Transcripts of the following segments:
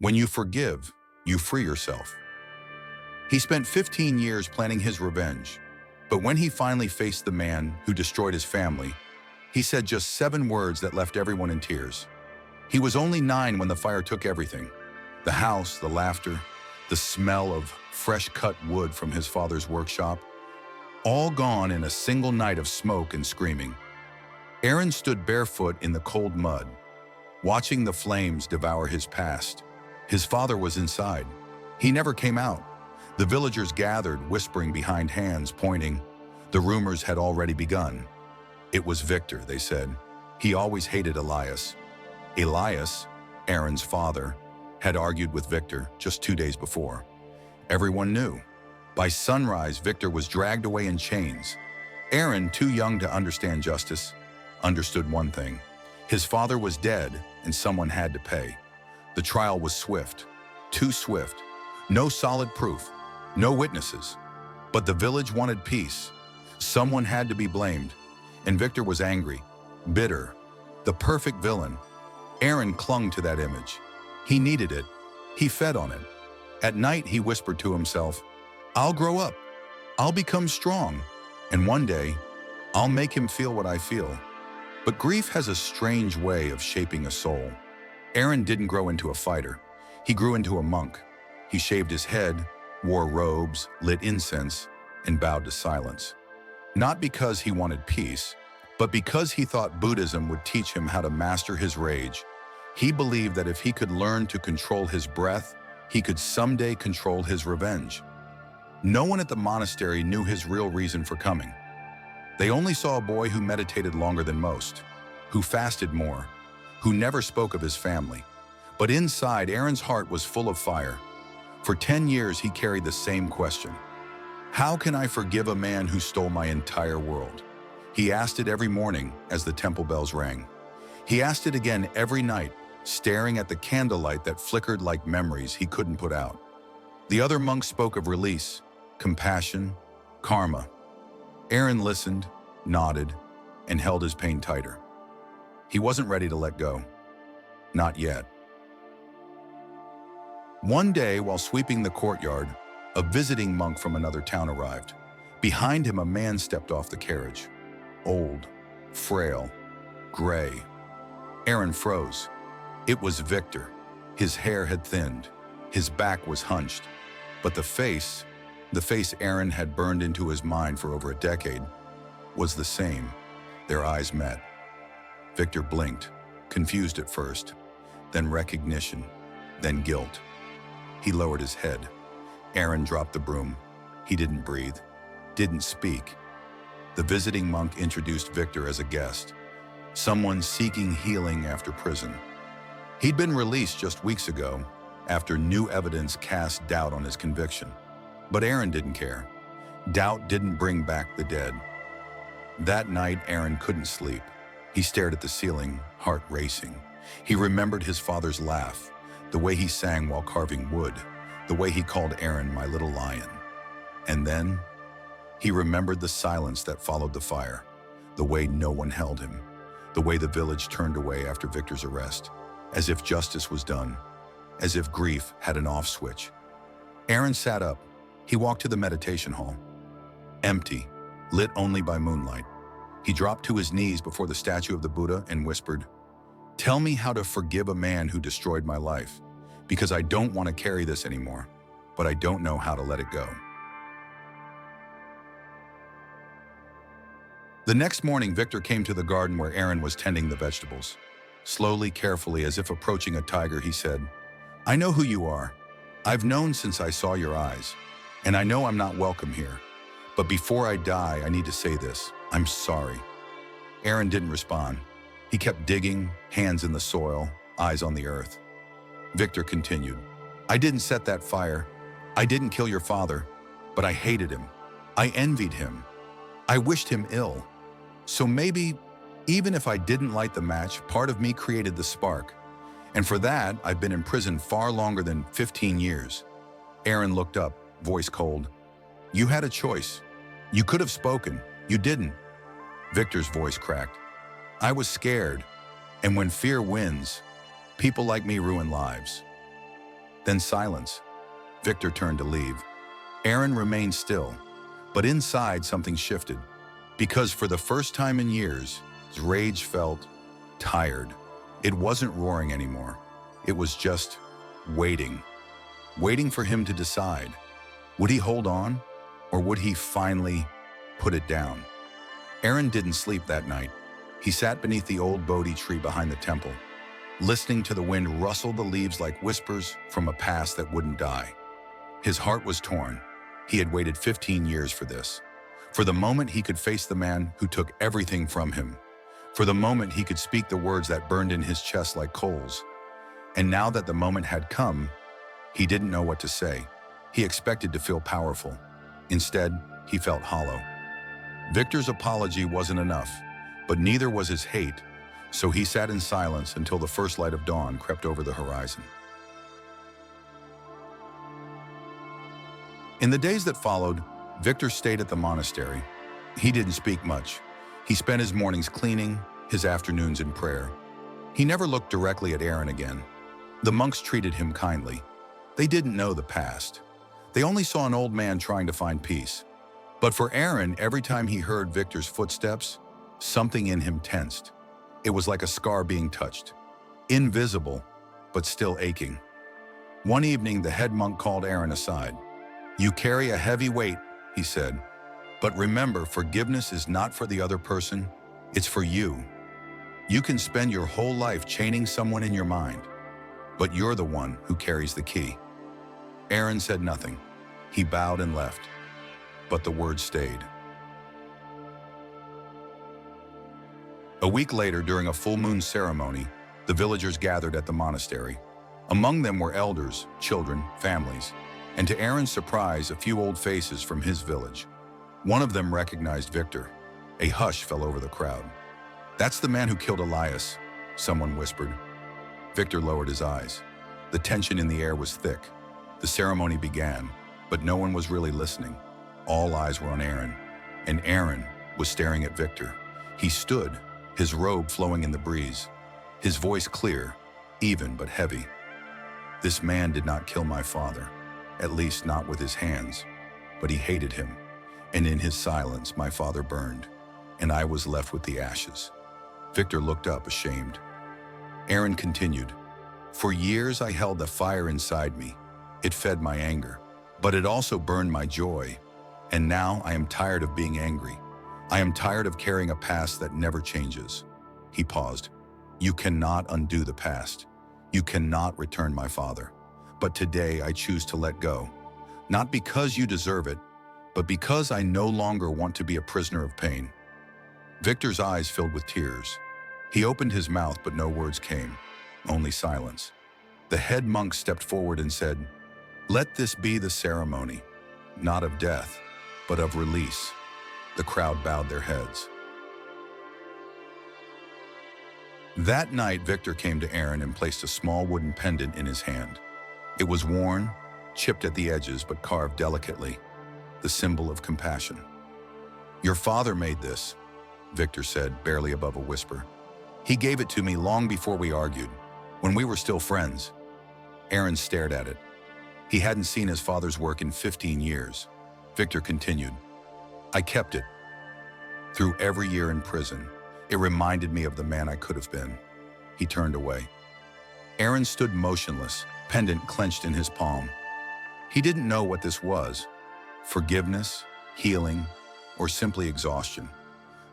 When you forgive, you free yourself. He spent 15 years planning his revenge, but when he finally faced the man who destroyed his family, he said just 7 words that left everyone in tears. He was only 9 when the fire took everything. The house, the laughter, the smell of fresh-cut wood from his father's workshop, all gone in a single night of smoke and screaming. Aaron stood barefoot in the cold mud, watching the flames devour his past. His father was inside. He never came out. The villagers gathered, whispering behind hands, pointing. The rumors had already begun. It was Victor, they said. He always hated Elias. Elias, Aaron's father, had argued with Victor just 2 days before. Everyone knew. By sunrise, Victor was dragged away in chains. Aaron, too young to understand justice, understood one thing. His father was dead, and someone had to pay. The trial was swift, too swift. No solid proof, no witnesses. But the village wanted peace. Someone had to be blamed, and Victor was angry, bitter, the perfect villain. Aaron clung to that image. He needed it. He fed on it. At night, he whispered to himself, "I'll grow up. I'll become strong. And one day, I'll make him feel what I feel." But grief has a strange way of shaping a soul. Aaron didn't grow into a fighter. He grew into a monk. He shaved his head, wore robes, lit incense, and bowed to silence. Not because he wanted peace, but because he thought Buddhism would teach him how to master his rage. He believed that if he could learn to control his breath, he could someday control his revenge. No one at the monastery knew his real reason for coming. They only saw a boy who meditated longer than most, who fasted more, who never spoke of his family. But inside, Aaron's heart was full of fire. For 10 years, he carried the same question. How can I forgive a man who stole my entire world? He asked it every morning as the temple bells rang. He asked it again every night, staring at the candlelight that flickered like memories he couldn't put out. The other monks spoke of release, compassion, karma. Aaron listened, nodded, and held his pain tighter. He wasn't ready to let go. Not yet. One day, while sweeping the courtyard, a visiting monk from another town arrived. Behind him, a man stepped off the carriage. Old, frail, gray. Aaron froze. It was Victor. His hair had thinned. His back was hunched. But the face Aaron had burned into his mind for over a decade, was the same. Their eyes met. Victor blinked, confused at first, then recognition, then guilt. He lowered his head. Aaron dropped the broom. He didn't breathe, didn't speak. The visiting monk introduced Victor as a guest, someone seeking healing after prison. He'd been released just weeks ago, after new evidence cast doubt on his conviction. But Aaron didn't care. Doubt didn't bring back the dead. That night, Aaron couldn't sleep. He stared at the ceiling, heart racing. He remembered his father's laugh, the way he sang while carving wood, the way he called Aaron my little lion. And then, he remembered the silence that followed the fire, the way no one held him, the way the village turned away after Victor's arrest, as if justice was done, as if grief had an off switch. Aaron sat up. He walked to the meditation hall. Empty, lit only by moonlight. He dropped to his knees before the statue of the Buddha and whispered, "Tell me how to forgive a man who destroyed my life, because I don't want to carry this anymore, but I don't know how to let it go." The next morning, Victor came to the garden where Aaron was tending the vegetables. Slowly, carefully, as if approaching a tiger, he said, "I know who you are. I've known since I saw your eyes, and I know I'm not welcome here. But before I die, I need to say this. I'm sorry." Aaron didn't respond. He kept digging, hands in the soil, eyes on the earth. Victor continued, "I didn't set that fire. I didn't kill your father, but I hated him. I envied him. I wished him ill. So maybe, even if I didn't light the match, part of me created the spark. And for that, I've been in prison far longer than 15 years. Aaron looked up, voice cold. "You had a choice. You could have spoken. You didn't." Victor's voice cracked. "I was scared. And when fear wins, people like me ruin lives." Then silence. Victor turned to leave. Aaron remained still, but inside something shifted. Because for the first time in years, his rage felt tired. It wasn't roaring anymore. It was just waiting. Waiting for him to decide. Would he hold on, or would he finally put it down? Aaron didn't sleep that night. He sat beneath the old Bodhi tree behind the temple, listening to the wind rustle the leaves like whispers from a past that wouldn't die. His heart was torn. He had waited 15 years for this. For the moment he could face the man who took everything from him. For the moment he could speak the words that burned in his chest like coals. And now that the moment had come, he didn't know what to say. He expected to feel powerful. Instead, he felt hollow. Victor's apology wasn't enough, but neither was his hate, so he sat in silence until the first light of dawn crept over the horizon. In the days that followed, Victor stayed at the monastery. He didn't speak much. He spent his mornings cleaning, his afternoons in prayer. He never looked directly at Aaron again. The monks treated him kindly. They didn't know the past. They only saw an old man trying to find peace. But for Aaron, every time he heard Victor's footsteps, something in him tensed. It was like a scar being touched. Invisible, but still aching. One evening, the head monk called Aaron aside. "You carry a heavy weight," he said. "But remember, forgiveness is not for the other person, it's for you. You can spend your whole life chaining someone in your mind, but you're the one who carries the key." Aaron said nothing. He bowed and left, but the words stayed. A week later, during a full moon ceremony, the villagers gathered at the monastery. Among them were elders, children, families, and to Aaron's surprise, a few old faces from his village. One of them recognized Victor. A hush fell over the crowd. "That's the man who killed Elias," someone whispered. Victor lowered his eyes. The tension in the air was thick. The ceremony began, but no one was really listening. All eyes were on Aaron, and Aaron was staring at Victor. He stood, his robe flowing in the breeze, his voice clear, even but heavy. "This man did not kill my father, at least not with his hands, but he hated him, and in his silence my father burned, and I was left with the ashes." Victor looked up, ashamed. Aaron continued, "For years I held the fire inside me. It fed my anger, but it also burned my joy. And now I am tired of being angry. I am tired of carrying a past that never changes." He paused. "You cannot undo the past. You cannot return my father. But today I choose to let go. Not because you deserve it, but because I no longer want to be a prisoner of pain." Victor's eyes filled with tears. He opened his mouth, but no words came, only silence. The head monk stepped forward and said, "Let this be the ceremony, not of death, but of release." The crowd bowed their heads. That night, Victor came to Aaron and placed a small wooden pendant in his hand. It was worn, chipped at the edges, but carved delicately, the symbol of compassion. "Your father made this," Victor said, barely above a whisper. "He gave it to me long before we argued, when we were still friends." Aaron stared at it. He hadn't seen his father's work in 15 years. Victor continued, "I kept it. Through every year in prison, it reminded me of the man I could have been." He turned away. Aaron stood motionless, pendant clenched in his palm. He didn't know what this was, forgiveness, healing, or simply exhaustion.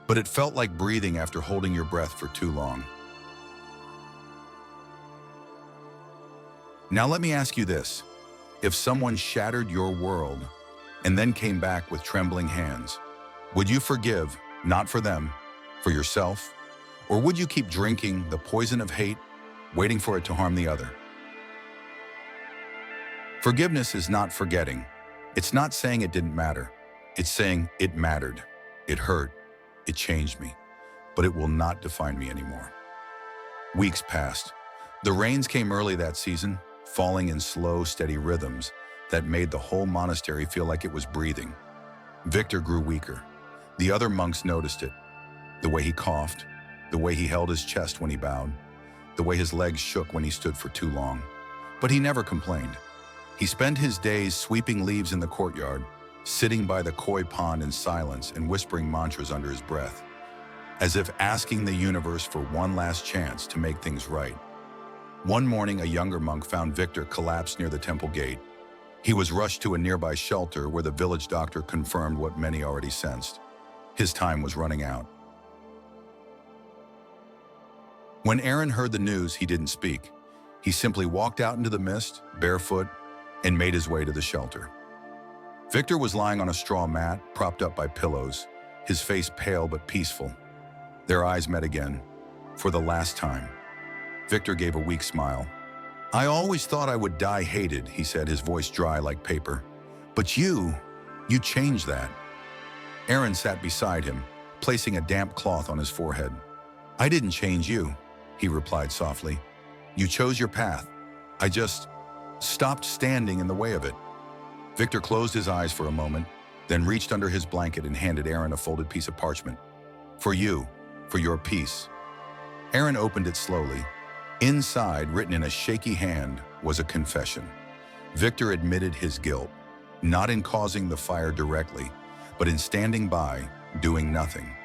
But it felt like breathing after holding your breath for too long. Now let me ask you this. If someone shattered your world and then came back with trembling hands, would you forgive, not for them, for yourself? Or would you keep drinking the poison of hate, waiting for it to harm the other? Forgiveness is not forgetting. It's not saying it didn't matter. It's saying it mattered. It hurt. It changed me. But it will not define me anymore. Weeks passed. The rains came early that season, falling in slow, steady rhythms that made the whole monastery feel like it was breathing. Victor grew weaker. The other monks noticed it. The way he coughed, the way he held his chest when he bowed, the way his legs shook when he stood for too long. But he never complained. He spent his days sweeping leaves in the courtyard, sitting by the koi pond in silence and whispering mantras under his breath, as if asking the universe for one last chance to make things right. One morning, a younger monk found Victor collapsed near the temple gate. He was rushed to a nearby shelter where the village doctor confirmed what many already sensed. His time was running out. When Aaron heard the news, he didn't speak. He simply walked out into the mist, barefoot, and made his way to the shelter. Victor was lying on a straw mat, propped up by pillows, his face pale but peaceful. Their eyes met again, for the last time. Victor gave a weak smile. "I always thought I would die hated," he said, his voice dry like paper. "But you changed that." Aaron sat beside him, placing a damp cloth on his forehead. "I didn't change you," he replied softly. "You chose your path. I just stopped standing in the way of it." Victor closed his eyes for a moment, then reached under his blanket and handed Aaron a folded piece of parchment. "For you, for your peace." Aaron opened it slowly. Inside, written in a shaky hand, was a confession. Victor admitted his guilt, not in causing the fire directly, but in standing by, doing nothing,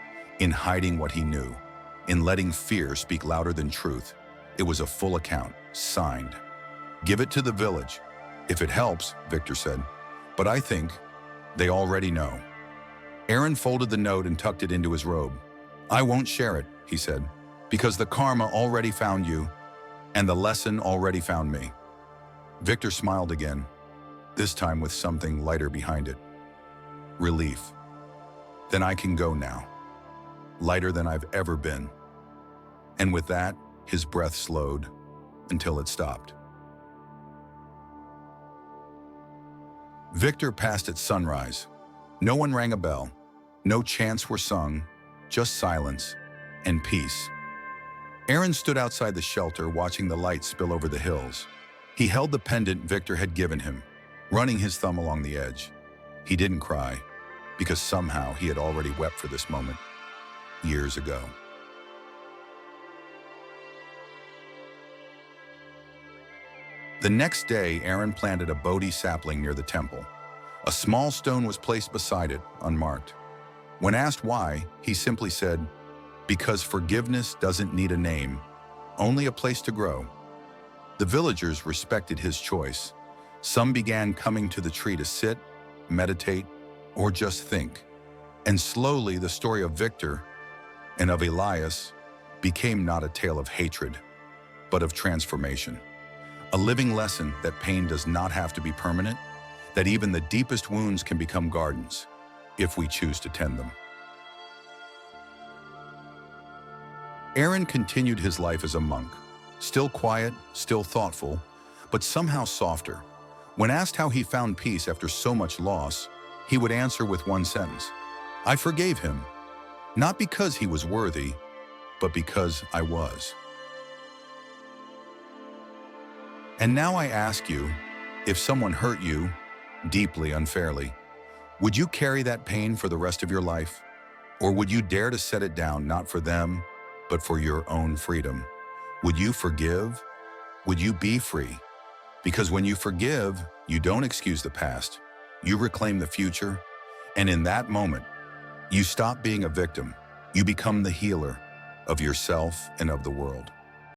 in hiding what he knew, in letting fear speak louder than truth. It was a full account, signed. "Give it to the village. If it helps," Victor said. "But I think they already know." Aaron folded the note and tucked it into his robe. "I won't share it," he said, "because the karma already found you, and the lesson already found me." Victor smiled again, this time with something lighter behind it. Relief. "Then I can go now. Lighter than I've ever been." And with that, his breath slowed until it stopped. Victor passed at sunrise. No one rang a bell. No chants were sung, just silence and peace. Aaron stood outside the shelter, watching the light spill over the hills. He held the pendant Victor had given him, running his thumb along the edge. He didn't cry, because somehow he had already wept for this moment, years ago. The next day, Aaron planted a Bodhi sapling near the temple. A small stone was placed beside it, unmarked. When asked why, he simply said, "Because forgiveness doesn't need a name, only a place to grow." The villagers respected his choice. Some began coming to the tree to sit, meditate, or just think. And slowly, the story of Victor and of Elias became not a tale of hatred, but of transformation. A living lesson that pain does not have to be permanent, that even the deepest wounds can become gardens, if we choose to tend them. Aaron continued his life as a monk, still quiet, still thoughtful, but somehow softer. When asked how he found peace after so much loss, he would answer with one sentence: "I forgave him, not because he was worthy, but because I was." And now I ask you, if someone hurt you, deeply, unfairly, would you carry that pain for the rest of your life? Or would you dare to set it down, not for them, but for your own freedom? Would you forgive? Would you be free? Because when you forgive, you don't excuse the past. You reclaim the future, and in that moment, you stop being a victim. You become the healer of yourself and of the world.